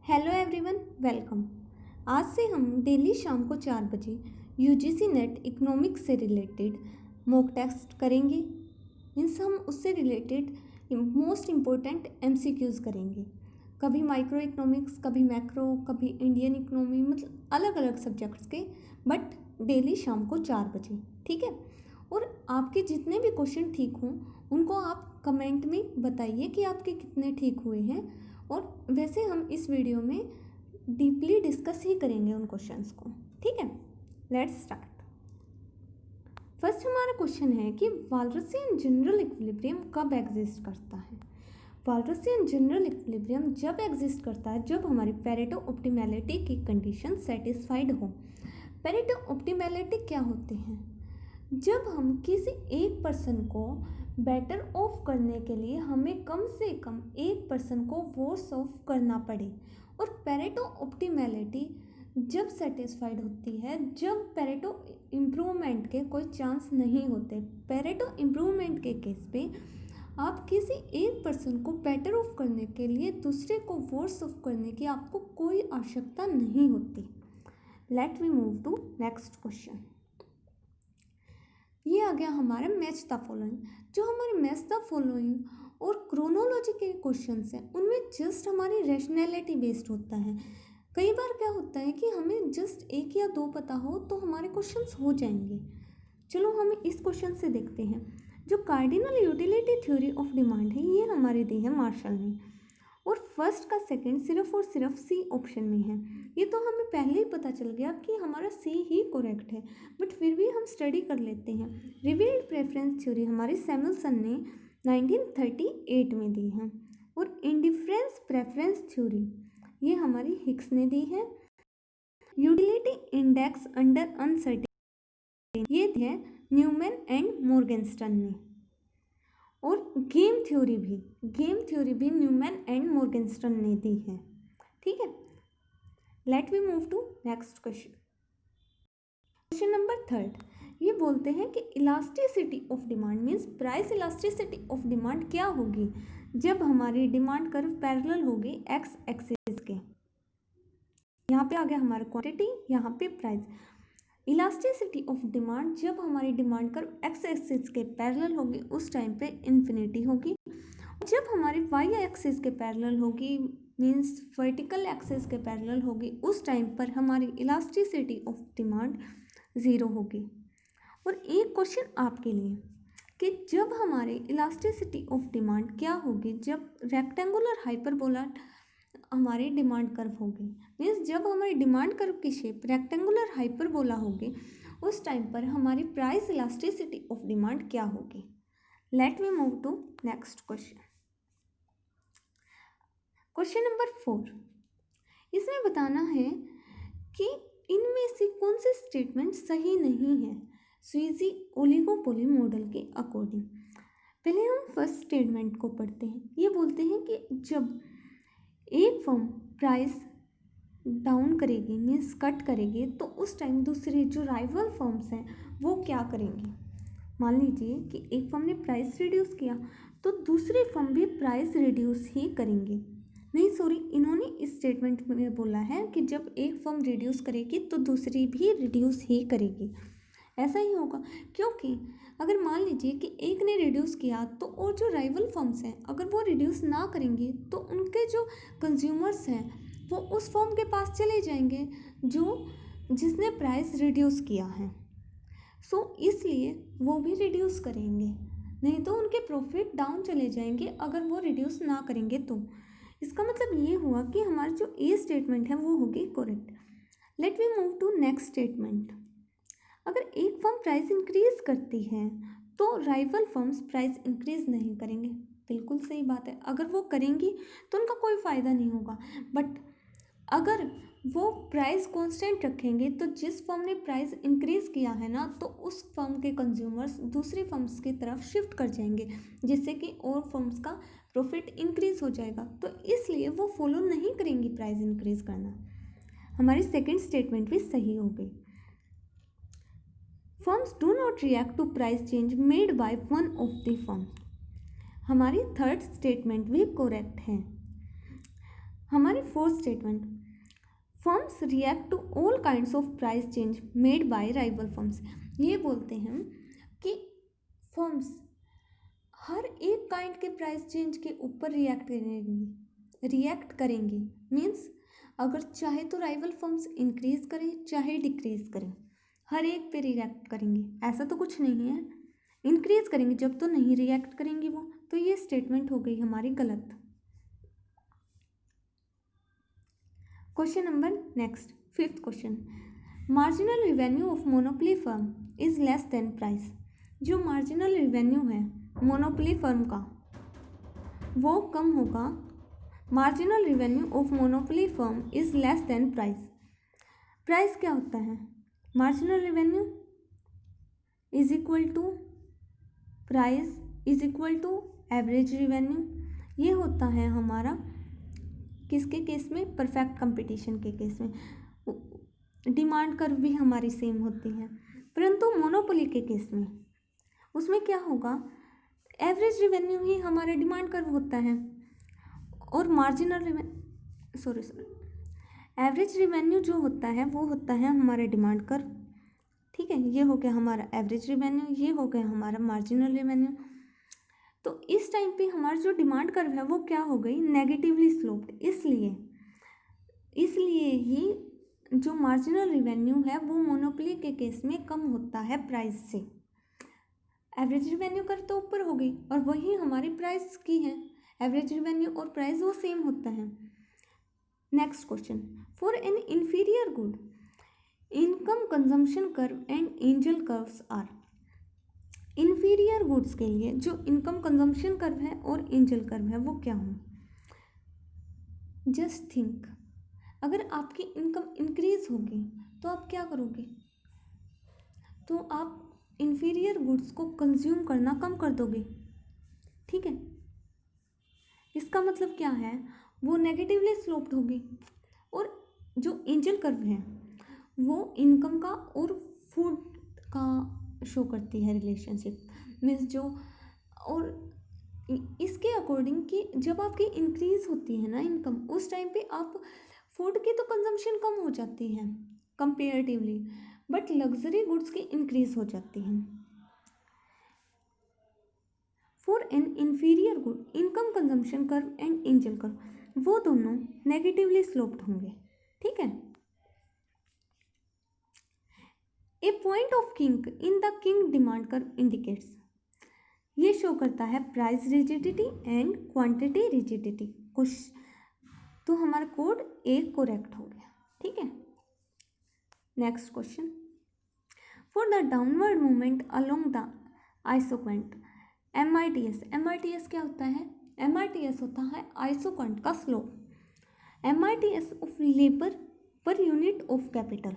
Hello everyone, welcome. आज से हम डेली शाम को 4 बजे यूजीसी नेट इकोनॉमिक्स से रिलेटेड मॉक टेस्ट करेंगे। मीन्स हम उससे रिलेटेड मोस्ट इम्पोर्टेंट एमसीक्यूज़ करेंगे। कभी माइक्रो इकोनॉमिक्स, कभी मैक्रो, कभी इंडियन इकोनॉमी, मतलब अलग अलग सब्जेक्ट्स के, बट डेली शाम को 4 बजे, ठीक है। और आपके जितने भी क्वेश्चन ठीक हों उनको आप कमेंट में बताइए कि आपके कितने ठीक हुए हैं। और वैसे हम इस वीडियो में डीपली डिस्कस ही करेंगे उन क्वेश्चंस को, ठीक है। Let's start. फर्स्ट हमारा क्वेश्चन है कि वालरसियन जनरल इक्विलिब्रियम कब एग्जिस्ट करता है। वालरसियन जनरल इक्विलिब्रियम जब एग्जिस्ट करता है जब हमारी पेरेटो ऑप्टिमैलिटी की कंडीशन सेटिस्फाइड हो। पेरेटो ऑप्टिमैलिटी क्या होते हैं? जब हम किसी एक पर्सन को बेटर ऑफ करने के लिए हमें कम से कम एक पर्सन को वर्स ऑफ करना पड़े। और पेरेटो ऑप्टिमैलिटी जब सेटिस्फाइड होती है जब पेरेटो इम्प्रूवमेंट के कोई चांस नहीं होते। पेरेटो इम्प्रूवमेंट के केस पे आप किसी एक पर्सन को बेटर ऑफ करने के लिए दूसरे को वर्स ऑफ करने की आपको कोई आवश्यकता नहीं होती। Let we move to next question. ये आ गया हमारा मैच द फॉलोइंग। जो हमारे मैच द फॉलोइंग और क्रोनोलॉजी के क्वेश्चंस हैं उनमें जस्ट हमारी रैशनैलिटी बेस्ड होता है। कई बार क्या होता है कि हमें जस्ट एक या दो पता हो तो हमारे क्वेश्चंस हो जाएंगे। चलो हम इस क्वेश्चन से देखते हैं। जो cardinal utility theory of demand है ये हमारी दी है मार्शल ने, और फर्स्ट का सेकंड सिर्फ और सिर्फ सी ऑप्शन में है। ये तो हमें पहले ही पता चल गया कि हमारा सी ही करेक्ट है, बट फिर भी हम स्टडी कर लेते हैं। रिवील्ड प्रेफरेंस थ्योरी हमारी सैमुअलसन ने 1938 में दी है, और इंडिफरेंस प्रेफरेंस थ्योरी ये हमारी हिक्स ने दी है। यूटिलिटी इंडेक्स अंडर अनसर्टेनिटी ये दी है न्यूमैन एंड मॉर्गनस्टर्न ने। और गेम थ्योरी भी न्यूमैन एंड मॉर्गनस्टर्न ने दी है, ठीक है। Let we move to next question. Question number 3 ये बोलते हैं कि elasticity of demand means price elasticity of demand क्या होगी जब हमारी डिमांड कर्व पैरेलल होगी एक्स एक्सिस के। यहाँ पे आ गया हमारा क्वांटिटी, यहाँ पे प्राइस। इलास्टिसिटी ऑफ डिमांड जब हमारी डिमांड कर्व एक्स एक्सिस के पैरेलल होगी उस टाइम पे इन्फिनिटी होगी। जब हमारी वाई एक्सिस के पैरेलल होगी मीन्स वर्टिकल एक्सिस के पैरेलल होगी उस टाइम पर हमारी इलास्टिसिटी ऑफ डिमांड 0 होगी। और एक क्वेश्चन आपके लिए कि जब हमारे इलास्टिसिटी ऑफ डिमांड क्या होगी जब रेक्टेंगुलर हाइपरबोला हमारी डिमांड कर्व होगी। मीन्स जब हमारी डिमांड कर्व की शेप रेक्टेंगुलर हाइपरबोला होगी उस टाइम पर हमारी प्राइस इलास्टिसिटी ऑफ डिमांड क्या होगी। Let we move to next question. Question number 4 इसमें बताना है कि इनमें से कौन से स्टेटमेंट सही नहीं है स्वीजी ओलिगोपोली मॉडल के अकॉर्डिंग। पहले हम फर्स्ट स्टेटमेंट को पढ़ते हैं। ये बोलते हैं कि जब एक फर्म प्राइस डाउन करेगी मीन्स कट करेगी तो उस टाइम दूसरी जो राइवल फर्म्स हैं वो क्या करेंगी। मान लीजिए कि एक फर्म ने प्राइस रिड्यूस किया तो दूसरी फर्म भी प्राइस रिड्यूस ही करेंगी। नहीं सॉरी, इन्होंने इस स्टेटमेंट में बोला है कि जब एक फर्म रिड्यूस करेगी तो दूसरी भी रिड्यूस ही करेगी। ऐसा ही होगा क्योंकि अगर मान लीजिए कि एक ने रिड्यूस किया तो और जो राइवल फर्म्स हैं अगर वो रिड्यूस ना करेंगी तो उनके जो कंज्यूमर्स हैं वो उस फर्म के पास चले जाएंगे जिसने प्राइस रिड्यूस किया है। सो इसलिए वो भी रिड्यूस करेंगे, नहीं तो उनके प्रॉफिट डाउन चले जाएंगे अगर वो रिड्यूस ना करेंगे तो। इसका मतलब ये हुआ कि हमारा जो ए स्टेटमेंट है वो होगी correct. Let we move to next statement. अगर एक फर्म प्राइस इंक्रीज करती है तो राइवल फर्म्स प्राइस इंक्रीज नहीं करेंगे। बिल्कुल सही बात है, अगर वो करेंगी तो उनका कोई फ़ायदा नहीं होगा। बट अगर वो प्राइस कांस्टेंट रखेंगे तो जिस फर्म ने प्राइस इंक्रीज किया है ना तो उस फर्म के कंज्यूमर्स दूसरी फर्म्स की तरफ शिफ्ट कर जाएंगे जिससे कि और फर्म्स का प्रॉफिट इंक्रीज हो जाएगा। तो इसलिए वो फॉलो नहीं करेंगी प्राइस इंक्रीज करना। हमारी सेकेंड स्टेटमेंट भी सही हो गई। Firms do not react to price change made by one of the firm. हमारी थर्ड स्टेटमेंट भी करेक्ट है। हमारी fourth statement, firms react to all kinds of price change made by rival firms. ये बोलते हैं कि फर्म्स हर एक kind के प्राइस चेंज के ऊपर रिएक्ट करेंगी मीन्स अगर चाहे तो राइवल फर्म्स इंक्रीज करें चाहे डिक्रीज करें, हर एक पे रिएक्ट करेंगे। ऐसा तो कुछ नहीं है, इंक्रीज करेंगे जब तो नहीं रिएक्ट करेंगी वो। तो ये स्टेटमेंट हो गई हमारी गलत। Question number next, fifth question, marginal revenue of monopoly firm is less than price. जो मार्जिनल रिवेन्यू है मोनोपोली फर्म का वो कम होगा। Marginal revenue of monopoly firm is less than price. Price क्या होता है? Marginal revenue is equal to price is equal to average revenue. ये होता है हमारा किसके केस में? परफेक्ट कंपटीशन के केस में। डिमांड कर्व भी हमारी सेम होती है, परंतु मोनोपोली के केस में उसमें क्या होगा? एवरेज रिवेन्यू ही हमारा डिमांड कर्व होता है और मार्जिनल एवरेज रिवेन्यू जो होता है वो होता है हमारा डिमांड कर्व। ठीक है, ये हो गया हमारा एवरेज रिवेन्यू, ये हो गया हमारा मार्जिनल रिवेन्यू। तो इस टाइम पे हमारा जो डिमांड कर्व है वो क्या हो गई? Negatively sloped. इसलिए ही जो मार्जिनल रिवेन्यू है वो मोनोपोली के केस में कम होता है प्राइस से। एवरेज रिवेन्यू कर तो ऊपर हो गई और वही हमारी प्राइस की है। एवरेज रिवेन्यू और प्राइस वो सेम होता है। Next question, for an inferior good income consumption curve and Engel curves are. Inferior goods के लिए जो इनकम कंजम्पशन कर्व है और एंजल कर्व है वो क्या हो? जस्ट थिंक, अगर आपकी इनकम इंक्रीज होगी तो आप क्या करोगे? तो आप इंफीरियर गुड्स को कंज्यूम करना कम कर दोगे। ठीक है, इसका मतलब क्या है? वो नेगेटिवली स्लोप्ड होगी। और जो एंजल कर्व है वो इनकम का और फूड का शो करती है रिलेशनशिप मीन्स जो, और इसके अकॉर्डिंग कि जब आपकी इंक्रीज होती है ना इनकम, उस टाइम पे आप फूड की तो कंजम्पशन कम हो जाती है कंपेरेटिवली, बट लग्जरी गुड्स की इंक्रीज हो जाती है। For an inferior good income consumption curve and Engel curve वो दोनों नेगेटिवली स्लोप्ड होंगे। ठीक है, a point of kink in the kinked demand curve indicates, ये शो करता है price rigidity and quantity rigidity. तो हमारा कोड ए करेक्ट हो गया। ठीक है, next question, for the downward movement along the isoquant MITS। MITS क्या होता है? MITS होता है आइसोक्वेंट का slope. MITS of labour per unit of capital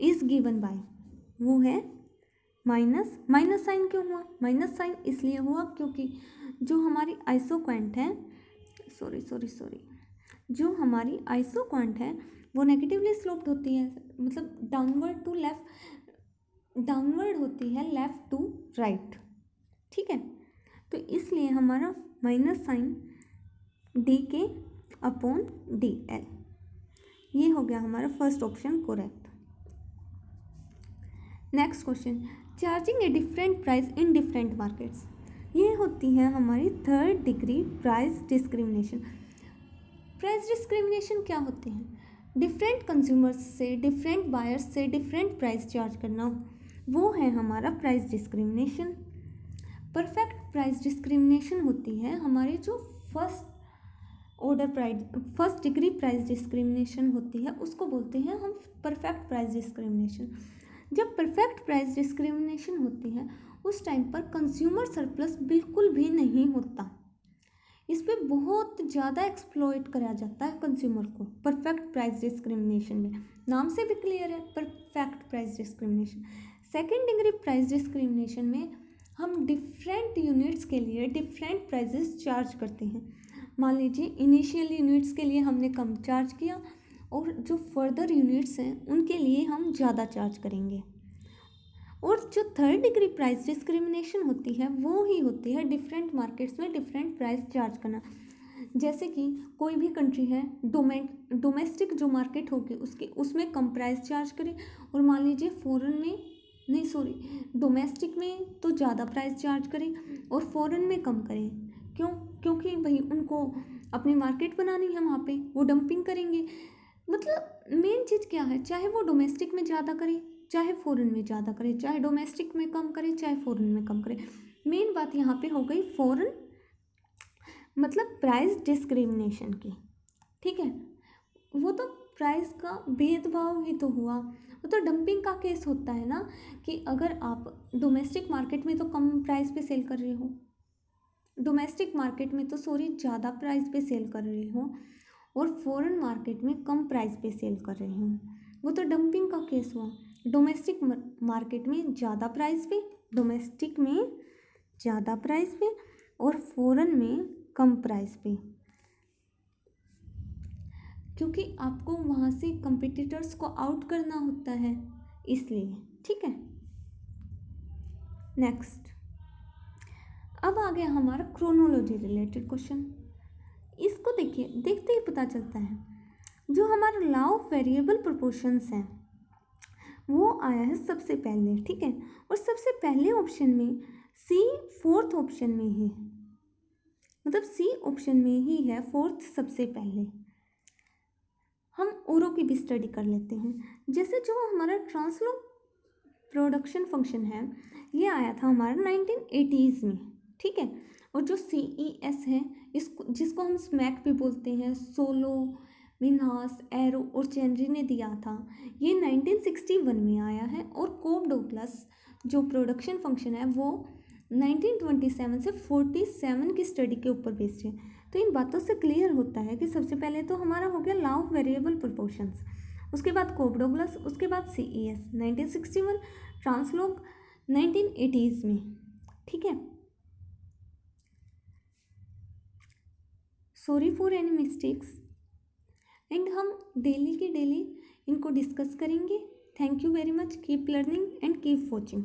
is given by, वो है माइनस। माइनस साइन क्यों हुआ? माइनस साइन इसलिए हुआ क्योंकि जो हमारी आइसोक्वेंट है जो हमारी आइसोक्वेंट है वो नेगेटिवली स्लोप्ड होती है, मतलब डाउनवर्ड होती है लेफ्ट टू राइट। ठीक है, तो इसलिए हमारा minus sign DK upon DL, ये हो गया हमारा first option correct. Next question, charging a different price in different markets, ये होती है हमारी third degree price discrimination. Price discrimination क्या होते हैं? डिफरेंट कंज्यूमर्स से, डिफरेंट बायर्स से डिफरेंट प्राइस चार्ज करना, वो है हमारा price discrimination. Perfect price discrimination होती है हमारी जो फर्स्ट डिग्री प्राइस डिस्क्रिमिनेशन होती है, उसको बोलते हैं हम परफेक्ट प्राइस डिस्क्रिमिनेशन। जब परफेक्ट प्राइस डिस्क्रिमिनेशन होती है उस टाइम पर कंज्यूमर सरप्लस बिल्कुल भी नहीं होता, इस पर बहुत ज़्यादा एक्सप्लॉइट करा जाता है कंज्यूमर को परफेक्ट प्राइस डिस्क्रिमिनेशन में। नाम से भी क्लियर है perfect price discrimination. Second degree price discrimination में हम डिफरेंट यूनिट्स के लिए डिफरेंट प्राइजेस चार्ज करते हैं। मान लीजिए इनिशियल यूनिट्स के लिए हमने कम चार्ज किया और जो फर्दर यूनिट्स हैं उनके लिए हम ज़्यादा चार्ज करेंगे। और जो थर्ड डिग्री प्राइस डिस्क्रिमिनेशन होती है वो ही होती है डिफरेंट मार्केट्स में डिफरेंट प्राइस चार्ज करना। जैसे कि कोई भी कंट्री है, डोमेस्टिक जो मार्केट होगी उसमें कम प्राइस चार्ज करे, और मान लीजिए फॉरेन में, नहीं सॉरी, डोमेस्टिक में तो ज़्यादा प्राइस चार्ज करे और फॉरेन में कम करे। क्यों? क्योंकि भाई उनको अपनी मार्केट बनानी है, वहाँ पे वो डंपिंग करेंगे। मतलब मेन चीज़ क्या है, चाहे वो डोमेस्टिक में ज़्यादा करे चाहे फॉरेन में ज़्यादा करे, चाहे डोमेस्टिक में कम करे चाहे फॉरेन में कम करे, मेन बात यहाँ पे हो गई फॉरेन मतलब प्राइस डिस्क्रिमिनेशन की। ठीक है, वो तो प्राइस का भेदभाव ही तो हुआ, वो तो डंपिंग का केस होता है ना, कि अगर आप डोमेस्टिक मार्केट में तो कम प्राइस पे सेल कर रहे हो, डोमेस्टिक मार्केट में तो सॉरी ज़्यादा प्राइस पे सेल कर रहे हो, और फॉरेन मार्केट में कम प्राइस पे सेल कर रहे हो, वो तो डंपिंग का केस हुआ। डोमेस्टिक मार्केट में ज़्यादा प्राइस पे, डोमेस्टिक में ज़्यादा प्राइस पे और फॉरेन में कम प्राइस पे, क्योंकि आपको वहाँ से कंपटीटर्स को आउट करना होता है इसलिए। ठीक है, नेक्स्ट, अब आ गया हमारा क्रोनोलॉजी रिलेटेड क्वेश्चन। इसको देखिए, देखते ही पता चलता है जो हमारा लॉ ऑफ वेरिएबल प्रोपोर्शंस है वो आया है सबसे पहले। ठीक है, और सबसे पहले ऑप्शन में सी फोर्थ ऑप्शन में ही, मतलब सी ऑप्शन में ही है फोर्थ सबसे पहले। हम औरों की भी स्टडी कर लेते हैं। जैसे जो हमारा ट्रांसलोक प्रोडक्शन फंक्शन है ये आया था हमारा 1980s में। ठीक है, और जो CES है इसको, जिसको हम स्मैक भी बोलते हैं, सोलो, मिन्हास, एरो और चेनरी ने दिया था, ये 1961 में आया है। और कोब डोगलस जो प्रोडक्शन फंक्शन है वो 1927 से 47 की स्टडी के ऊपर बेस्ड है। तो इन बातों से क्लियर होता है कि सबसे पहले तो हमारा हो गया लॉ ऑफ वेरिएबल प्रोपोर्शंस, उसके बाद कोब डोगलस, उसके बाद CES 1961, ट्रांसलोक 1980s में। ठीक है, sorry for any mistakes, and हम डेली की डेली इनको डिस्कस करेंगे। Thank you very much, keep learning and keep watching.